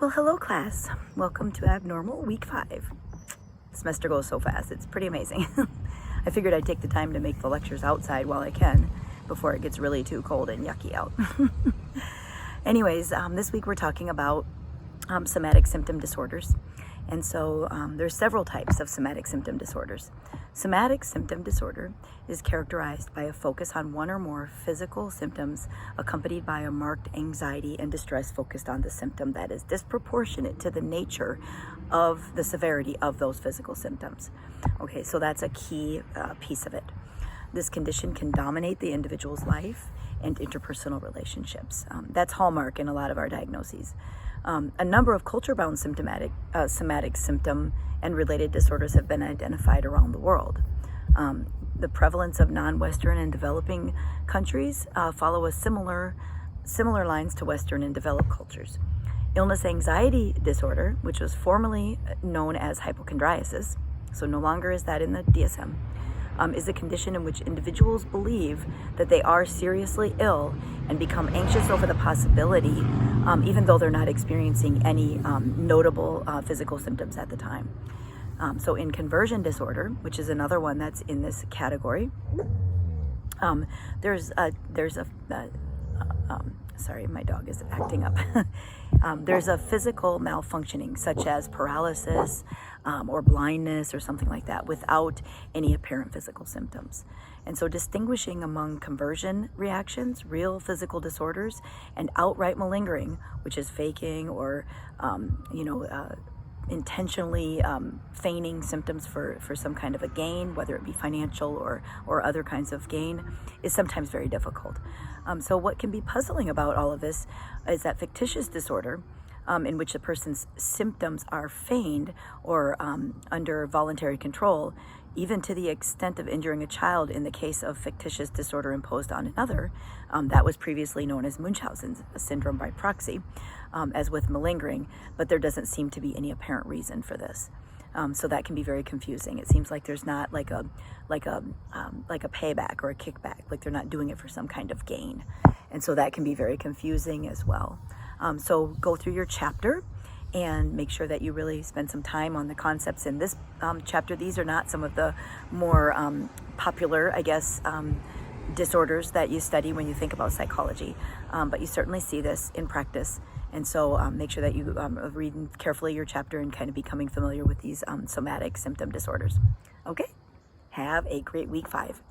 Well, hello class. Welcome to Abnormal Week 5. Semester goes so fast, it's pretty amazing. I figured I'd take the time to make the lectures outside while I can before it gets really too cold and yucky out. Anyways, this week we're talking about somatic symptom disorders. And so there's several types of somatic symptom disorders. Somatic symptom disorder is characterized by a focus on one or more physical symptoms accompanied by a marked anxiety and distress focused on the symptom that is disproportionate to the nature of the severity of those physical symptoms. Okay, so that's a key piece of it. This condition can dominate the individual's life and interpersonal relationships. That's hallmark in a lot of our diagnoses. A number of culture-bound somatic symptom and related disorders have been identified around the world. The prevalence of non-Western and developing countries follow a similar lines to Western and developed cultures. Illness anxiety disorder, which was formerly known as hypochondriasis, so no longer is that in the DSM, is a condition in which individuals believe that they are seriously ill and become anxious over the possibility, even though they're not experiencing any notable physical symptoms at the time. So in conversion disorder, which is another one that's in this category, sorry, my dog is acting up. There's a physical malfunctioning such as paralysis or blindness or something like that without any apparent physical symptoms. And so distinguishing among conversion reactions, real physical disorders, and outright malingering, which is faking or, intentionally feigning symptoms for some kind of a gain, whether it be financial or other kinds of gain, is sometimes very difficult. So what can be puzzling about all of this is that fictitious disorder, in which a person's symptoms are feigned or under voluntary control, even to the extent of injuring a child in the case of fictitious disorder imposed on another, that was previously known as Munchausen's syndrome by proxy, as with malingering, but there doesn't seem to be any apparent reason for this. So that can be very confusing. It seems like there's not like a payback or a kickback, like they're not doing it for some kind of gain. And so that can be very confusing as well. So go through your chapter and make sure that you really spend some time on the concepts in this chapter. These are not some of the more popular, I guess, disorders that you study when you think about psychology, but you certainly see this in practice. And so make sure that you read carefully your chapter and kind of becoming familiar with these somatic symptom disorders. Okay, have a great week 5.